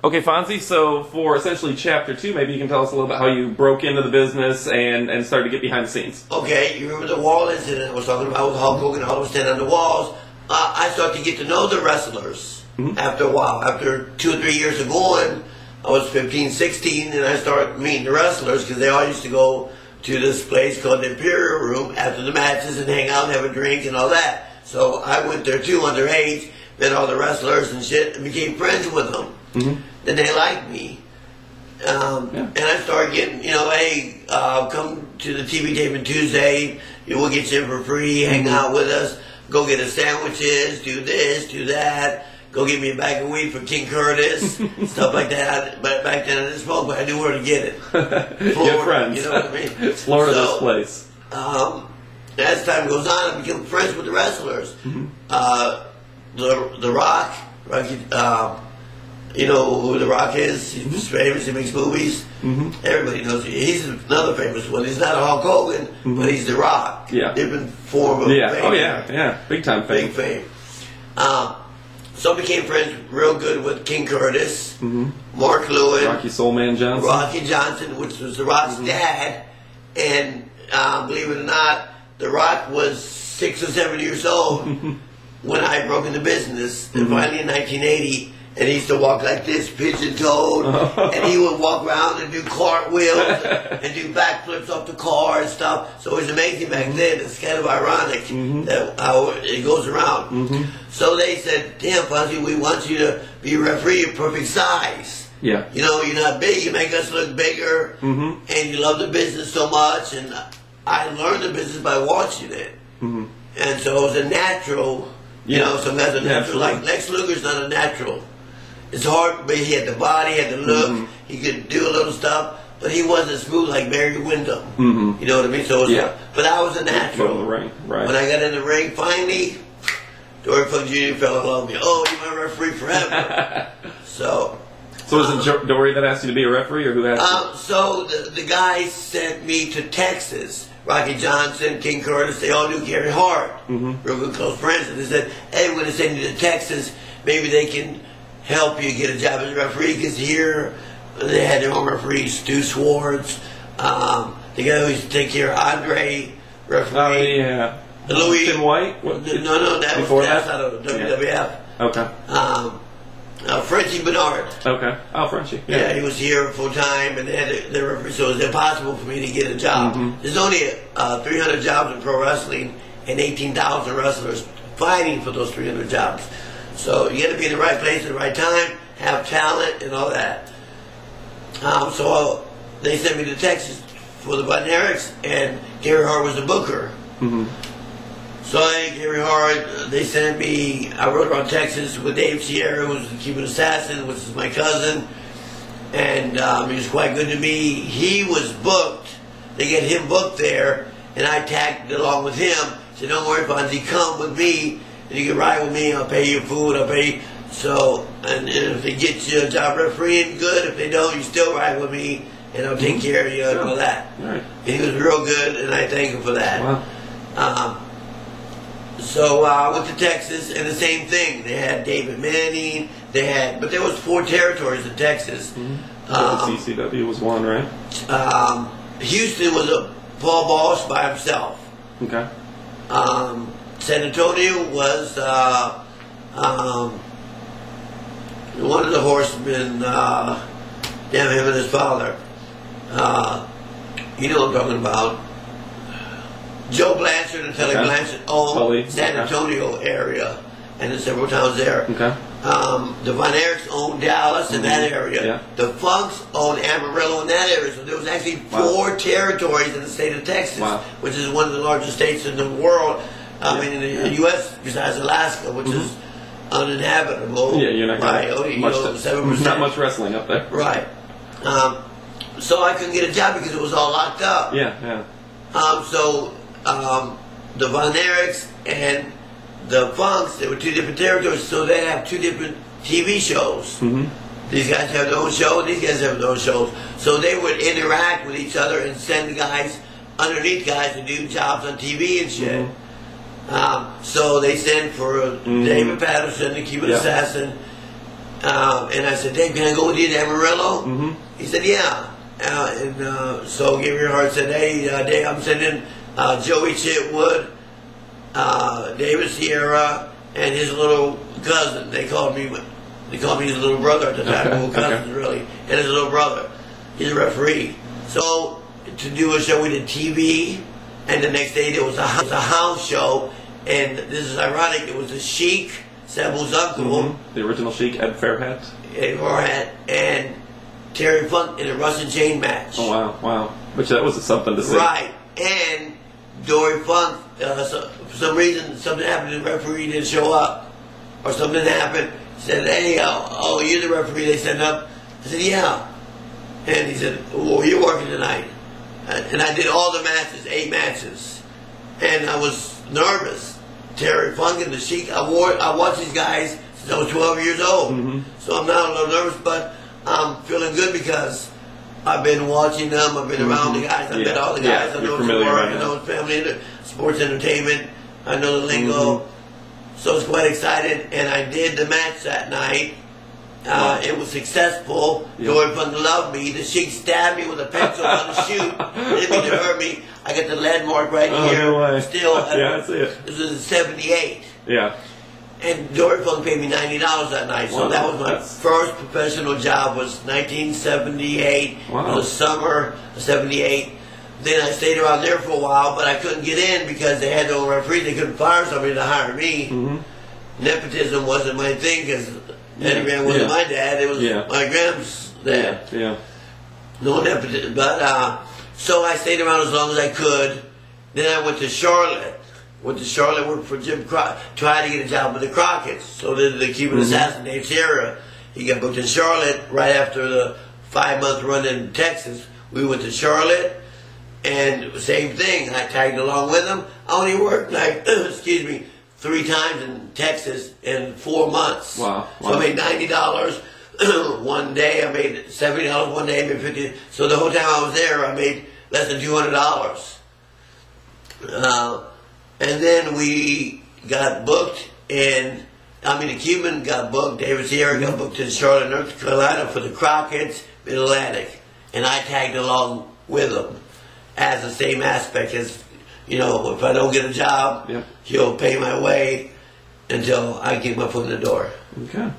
Okay, Fonzie, so for essentially Chapter 2, maybe you can tell us a little bit how you broke into the business and started to get behind the scenes. Okay, you remember the wall incident I was talking about with Hulk Hogan, all of us standing on the walls? I started to get to know the wrestlers after a while. After 2 or 3 years of going, I was 15, 16, and I started meeting the wrestlers because they all used to go to this place called the Imperial Room after the matches and hang out and have a drink and all that. So I went there too, underage, met all the wrestlers and shit, and became friends with them. Then they liked me. And I started getting, hey, come to the TV taping Tuesday, we'll get you in for free, hang out with us, go get us sandwiches, do this, do that, go get me a bag of weed for King Curtis, stuff like that. But back then I didn't smoke, but I knew where to get it. Get friends. You know what I mean? Florida, this place. As time goes on, I became friends with the wrestlers. The Rock, Rocky, you know who The Rock is? He's famous, he makes movies. Everybody knows him. He's another famous one. He's not a Hulk Hogan, but he's The Rock. Yeah. Different form of fame. Oh, yeah. Big time fame. Big fame. So I became friends real good with King Curtis, Mark Lewin, Rocky Soulman Johnson. Rocky Johnson, which was The Rock's dad. And believe it or not, The Rock was 6 or 7 years old when I broke into business. And finally in 1980, and he used to walk like this, pigeon-toed, and he would walk around and do cartwheels and do backflips off the car and stuff. So it was amazing back then. It's kind of ironic that how it goes around. So they said, damn, Fonzie, we want you to be a referee, your perfect size. Yeah. You know, you're not big, you make us look bigger, and you love the business so much. And I learned the business by watching it. And so it was a natural, you know, some guys are natural. Like Lex Luger's not a natural. It's hard, but he had the body, he had the look, he could do a little stuff, but he wasn't smooth like Barry Windham. You know what I mean? So it was, but I was a natural. The ring, right. When I got in the ring, finally, Dory Funk Jr. fell in love with me. Oh, you're my referee forever. So was it Dory that asked you to be a referee, or who asked you? So the guys sent me to Texas. Rocky Johnson, King Curtis, they all knew Gary Hart, real good close friends, and they said, hey, we're going to send you to Texas, maybe they can help you get a job as a referee, because here they had their own referees, Stu Swartz, the guy who used to take care of Andre, referee. Louis White? No, that's out of WWF. Okay. Frenchie Bernard. Okay. Oh, Frenchie. Yeah, he was here full time, and they had their referee, so it was impossible for me to get a job. There's only 300 jobs in pro wrestling, and 18,000 wrestlers fighting for those 300 jobs. So you got to be in the right place at the right time, have talent, and all that. So they sent me to Texas for the Von Erichs, and Gary Hart was the booker. So Gary Hart, they sent me, I rode around Texas with Dave Sierra, who was the Cuban assassin, which is my cousin, and he was quite good to me. He was booked, they get him booked there, and I tagged along with him. Said, don't worry, Fonzie, come with me, and you can ride with me, I'll pay you food, I'll pay you. So, and if they get you a job refereeing, good. If they don't, you still ride with me, and I'll take care of you and all that. And he was real good, and I thank him for that. So I went to Texas, and the same thing. They had David Manning. But there was 4 territories in Texas. CCW was one, right? Houston was a Paul Bosch by himself. Okay. San Antonio was one of the horsemen. Damn, him and his father. You know what I'm talking about. Joe Blanchard and Tully Blanchard owned San Antonio area, and there's several towns there. The Von Erichs owned Dallas in that area. The Funks owned Amarillo in that area. So there was actually 4 territories in the state of Texas, which is one of the largest states in the world. I mean, in the U.S. besides Alaska, which is uninhabitable. Yeah, you're not going not much wrestling up there. Right. So I couldn't get a job because it was all locked up. So the Von Erichs and the Funks, they were 2 different territories, so they have 2 different TV shows. These guys have their own show, and these guys have their own shows. So they would interact with each other and send the guys underneath guys to do jobs on TV and shit. So they sent for David Patterson, the Cuban assassin, And I said, Dave, can I go with you to Amarillo? Mm-hmm. He said, yeah. So Gary Hart said, hey, Dave, I'm sending Joey Chitwood, David Sierra, and his little cousin. They called me his little brother at the time. Little cousins, really, and his little brother. He's a referee. So to do a show, we did TV, and the next day there was a house show. And this is ironic. It was the Sheik, Sabu's uncle, mm-hmm. The original Sheik, Ed Fairhat, and Terry Funk in a Russian chain match. Oh wow! Which that was something to see. Right, and Dory Funk. For some reason, something happened. The referee didn't show up, or something happened. He said, "Hey, oh, you're the referee they sent up." I said, "Yeah," and he said, "Well, you're working tonight." And I did all the matches, 8 matches, and I was nervous. Terry Funk and the Sheik. I watched these guys since I was 12 years old, mm-hmm. so I'm now a little nervous, but I'm feeling good because I've been watching them. I've been around the guys. I've met all the guys. I know it's work. I know it's family, sports entertainment. I know the lingo. Mm-hmm. So I was quite excited, and I did the match that night. It was successful. Dory Funk loved me. The Sheik stabbed me with a pencil on the shoe. Didn't mean to hurt me. I got the lead mark right here. No way. Still, yeah, I see it. This was in '78. Yeah. And Dory Funk paid me $90 that night. So that was my first professional job. Was 1978. Wow. It was the summer of '78. Then I stayed around there for a while, but I couldn't get in because they had no referee. They couldn't fire somebody to hire me. Mm-hmm. Nepotism wasn't my thing because Eddie Graham wasn't my dad. It was my Graham's dad. Yeah. No nepotism. But so I stayed around as long as I could. Then I went to Charlotte. Worked for Jim Crockett. Tried to get a job with the Crockett's. So the Cuban assassin, Dave Sierra, he got booked in Charlotte right after the 5-month run in Texas. We went to Charlotte, and same thing. I tagged along with him. I only worked like, 3 times in Texas in 4 months. Wow. So I made $90 one day. I made $70 one day. I made $50. So the whole time I was there, I made less than $200. And then we got booked the Cuban got booked. David Sierra got booked in Charlotte, North Carolina for the Crockett's Mid-Atlantic. And I tagged along with him as the same aspect as, if I don't get a job, he'll pay my way until I get my foot in the door. Okay.